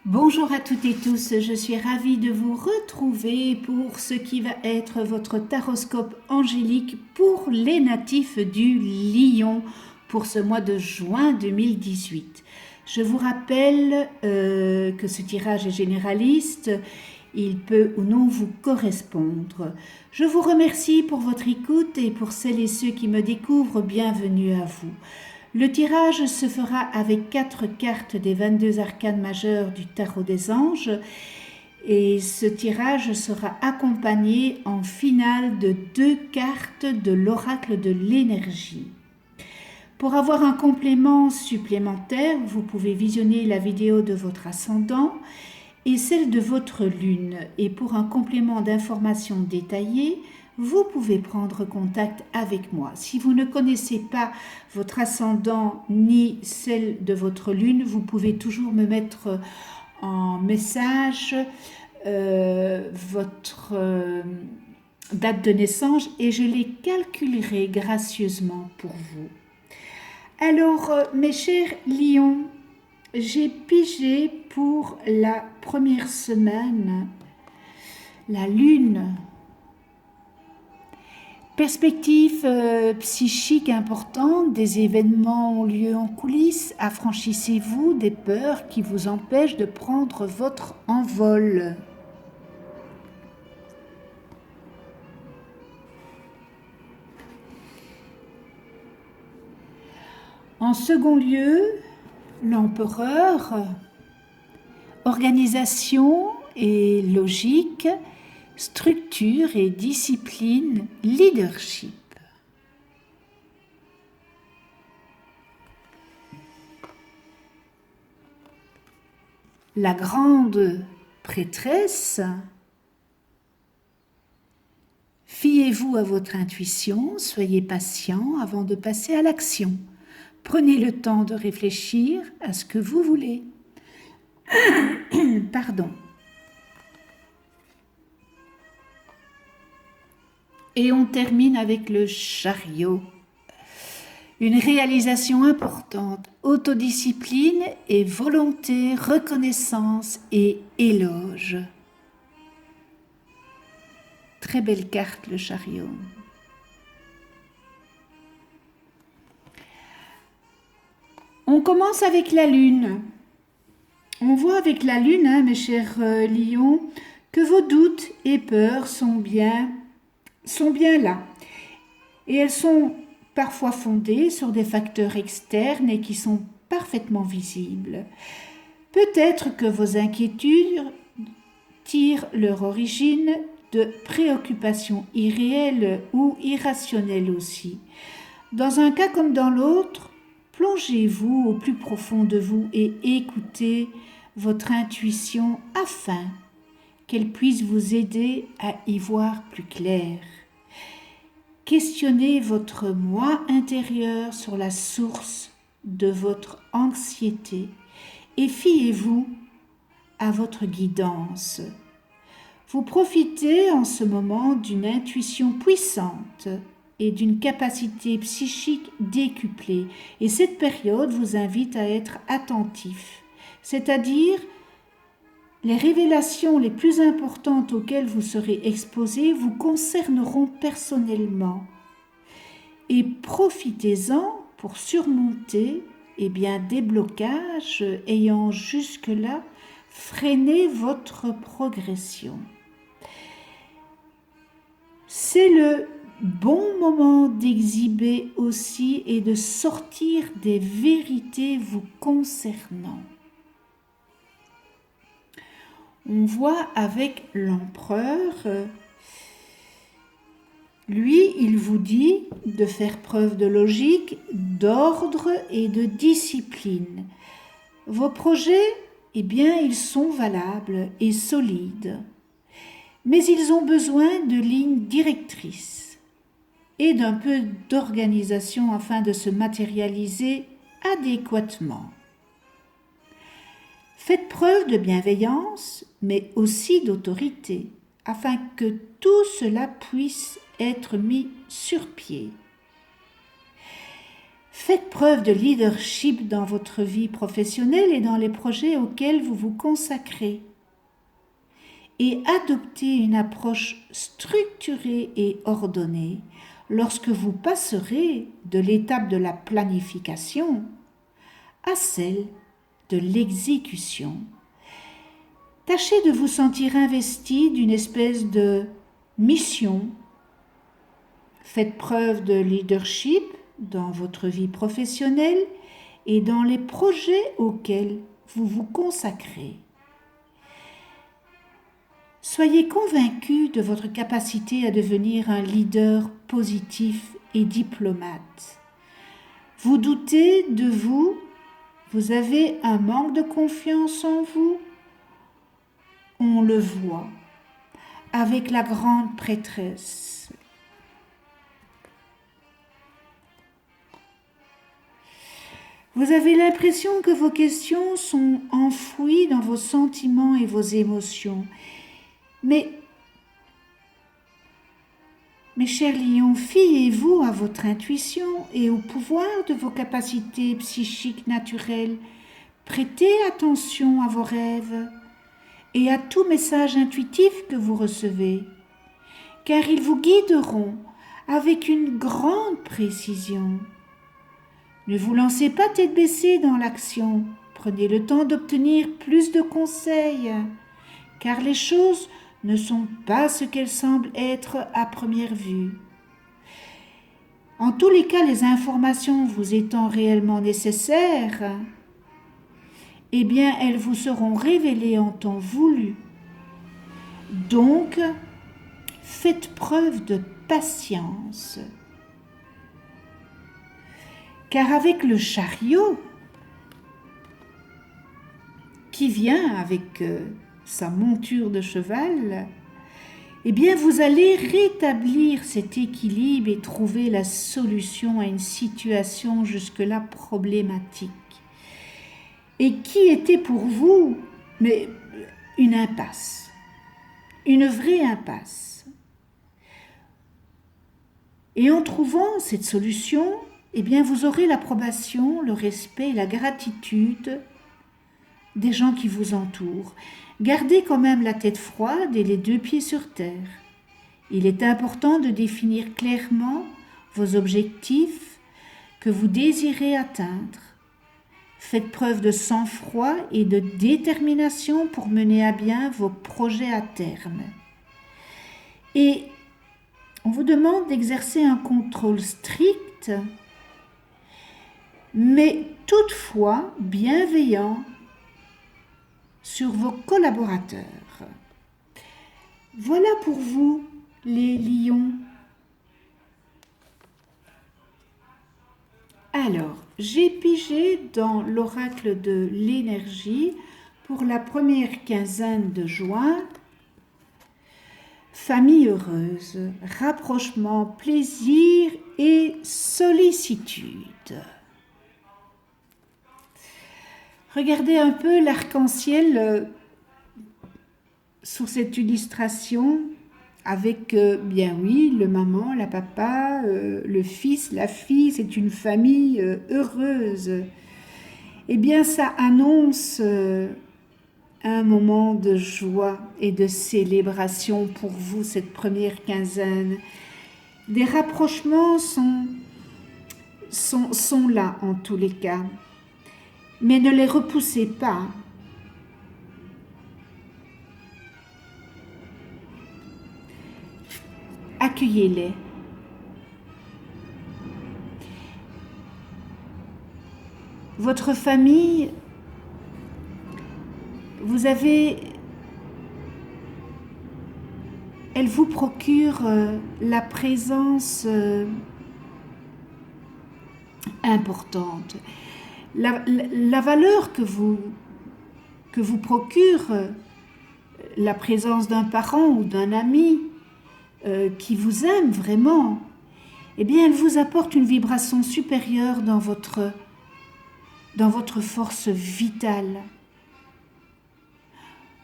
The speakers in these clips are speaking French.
Bonjour à toutes et tous, je suis ravie de vous retrouver pour ce qui va être votre taroscope angélique pour les natifs du Lion pour ce mois de juin 2018. Je vous rappelle que ce tirage est généraliste, il peut ou non vous correspondre. Je vous remercie pour votre écoute et pour celles et ceux qui me découvrent, bienvenue à vous. Le tirage se fera avec 4 cartes des 22 arcanes majeures du tarot des anges et ce tirage sera accompagné en finale de 2 cartes de l'oracle de l'énergie. Pour avoir un complément supplémentaire, vous pouvez visionner la vidéo de votre ascendant et celle de votre lune. Et pour un complément d'information détaillé, vous pouvez prendre contact avec moi. Si vous ne connaissez pas votre ascendant ni celle de votre lune, vous pouvez toujours me mettre en message votre date de naissance et je les calculerai gracieusement pour vous. Alors, mes chers lions, j'ai pigé pour la première semaine la lune. Perspective psychique importante, des événements ont lieu en coulisses, affranchissez-vous des peurs qui vous empêchent de prendre votre envol. En second lieu, l'empereur, organisation et logique, structure et discipline, leadership. La grande prêtresse, fiez-vous à votre intuition, soyez patient avant de passer à l'action. Prenez le temps de réfléchir à ce que vous voulez. Pardon. Et on termine avec le chariot. Une réalisation importante, autodiscipline et volonté, reconnaissance et éloge. Très belle carte, le chariot. On commence avec la lune. On voit avec la lune, mes chers lions, que vos doutes et peurs sont bien là. Et elles sont parfois fondées sur des facteurs externes et qui sont parfaitement visibles. Peut-être que vos inquiétudes tirent leur origine de préoccupations irréelles ou irrationnelles aussi. Dans un cas comme dans l'autre, plongez-vous au plus profond de vous et écoutez votre intuition afin qu'elle puisse vous aider à y voir plus clair. Questionnez votre moi intérieur sur la source de votre anxiété et fiez-vous à votre guidance. Vous profitez en ce moment d'une intuition puissante et d'une capacité psychique décuplée. Et cette période vous invite à être attentif, c'est-à-dire les révélations les plus importantes auxquelles vous serez exposé vous concerneront personnellement. Et profitez-en pour surmonter des blocages ayant jusque-là freiné votre progression. C'est le bon moment d'exhiber aussi et de sortir des vérités vous concernant. On voit avec l'empereur, lui, il vous dit de faire preuve de logique, d'ordre et de discipline. Vos projets, ils sont valables et solides, mais ils ont besoin de lignes directrices et d'un peu d'organisation afin de se matérialiser adéquatement. Faites preuve de bienveillance, mais aussi d'autorité, afin que tout cela puisse être mis sur pied. Faites preuve de leadership dans votre vie professionnelle et dans les projets auxquels vous vous consacrez. Et adoptez une approche structurée et ordonnée lorsque vous passerez de l'étape de la planification à celle de l'exécution. Tâchez de vous sentir investi d'une espèce de mission. Faites preuve de leadership dans votre vie professionnelle et dans les projets auxquels vous vous consacrez. Soyez convaincus de votre capacité à devenir un leader positif et diplomate. Vous doutez de vous? Vous avez un manque de confiance en vous? On le voit avec la grande prêtresse. Vous avez l'impression que vos questions sont enfouies dans vos sentiments et vos émotions. Mais, mes chers lions, fiez-vous à votre intuition et au pouvoir de vos capacités psychiques naturelles. Prêtez attention à vos rêves et à tout message intuitif que vous recevez, car ils vous guideront avec une grande précision. Ne vous lancez pas tête baissée dans l'action. Prenez le temps d'obtenir plus de conseils, car les choses ne sont pas ce qu'elles semblent être à première vue. En tous les cas, les informations vous étant réellement nécessaires, eh bien, elles vous seront révélées en temps voulu. Donc, faites preuve de patience. Car avec le chariot qui vient avec sa monture de cheval, eh bien vous allez rétablir cet équilibre et trouver la solution à une situation jusque-là problématique. Et qui était pour vous mais une impasse, une vraie impasse. Et en trouvant cette solution, eh bien vous aurez l'approbation, le respect et la gratitude des gens qui vous entourent. Gardez quand même la tête froide et les deux pieds sur terre. Il est important de définir clairement vos objectifs que vous désirez atteindre. Faites preuve de sang-froid et de détermination pour mener à bien vos projets à terme. Et on vous demande d'exercer un contrôle strict, mais toutefois bienveillant sur vos collaborateurs. Voilà pour vous, les lions. Alors, j'ai pigé dans l'oracle de l'énergie pour la première quinzaine de juin. Famille heureuse, rapprochement, plaisir et sollicitude. Regardez un peu l'arc-en-ciel sur cette illustration avec, bien oui, le maman, la papa, le fils, la fille, c'est une famille heureuse. Eh bien, ça annonce un moment de joie et de célébration pour vous cette première quinzaine. Des rapprochements sont là en tous les cas. Mais ne les repoussez pas. Accueillez-les. Votre famille, elle vous procure la présence importante. La valeur que vous procure la présence d'un parent ou d'un ami qui vous aime vraiment, eh bien, elle vous apporte une vibration supérieure dans votre force vitale.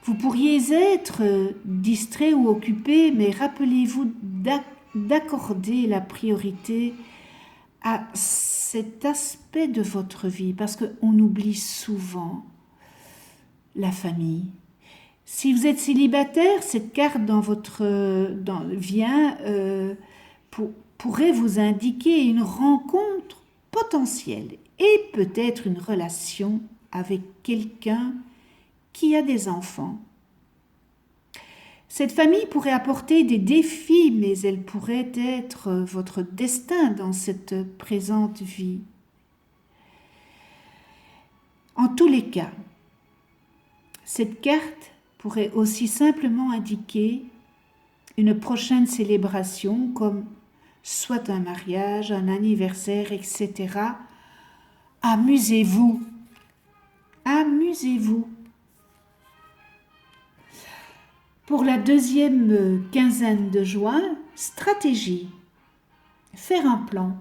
Vous pourriez être distrait ou occupé, mais rappelez-vous d'accorder la priorité à cet aspect de votre vie, parce qu'on oublie souvent la famille. Si vous êtes célibataire, cette carte pourrait vous indiquer une rencontre potentielle et peut-être une relation avec quelqu'un qui a des enfants. Cette famille pourrait apporter des défis, mais elle pourrait être votre destin dans cette présente vie. En tous les cas, cette carte pourrait aussi simplement indiquer une prochaine célébration comme soit un mariage, un anniversaire, etc. Amusez-vous. Amusez-vous. Pour la deuxième quinzaine de juin, stratégie. Faire un plan.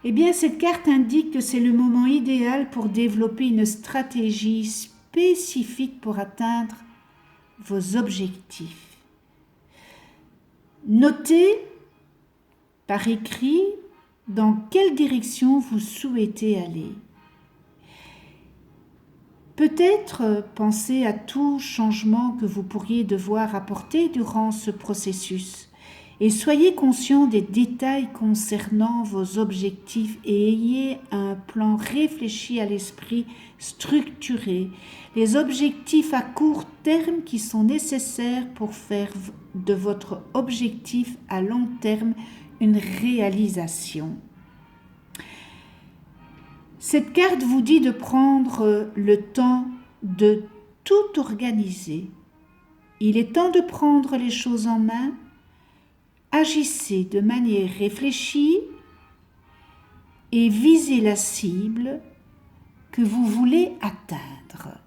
Eh bien, cette carte indique que c'est le moment idéal pour développer une stratégie spécifique pour atteindre vos objectifs. Notez par écrit dans quelle direction vous souhaitez aller. Peut-être pensez à tout changement que vous pourriez devoir apporter durant ce processus. Et soyez conscient des détails concernant vos objectifs et ayez un plan réfléchi à l'esprit, structuré. Les objectifs à court terme qui sont nécessaires pour faire de votre objectif à long terme une réalisation. Cette carte vous dit de prendre le temps de tout organiser. Il est temps de prendre les choses en main. Agissez de manière réfléchie et visez la cible que vous voulez atteindre.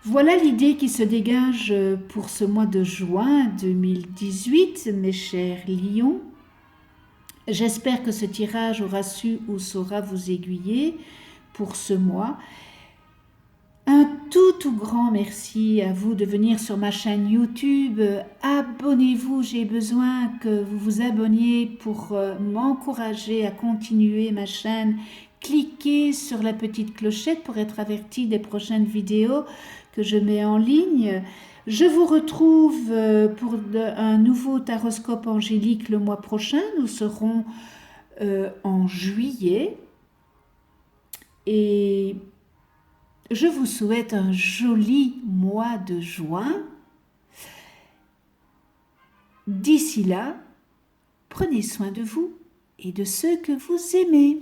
Voilà l'idée qui se dégage pour ce mois de juin 2018, mes chers lions. J'espère que ce tirage aura su ou saura vous aiguiller pour ce mois. Un tout grand merci à vous de venir sur ma chaîne YouTube. Abonnez-vous, j'ai besoin que vous vous abonniez pour m'encourager à continuer ma chaîne. Cliquez sur la petite clochette pour être averti des prochaines vidéos que je mets en ligne. Je vous retrouve pour un nouveau taroscope angélique le mois prochain. Nous serons en juillet. Et je vous souhaite un joli mois de juin. D'ici là, prenez soin de vous et de ceux que vous aimez.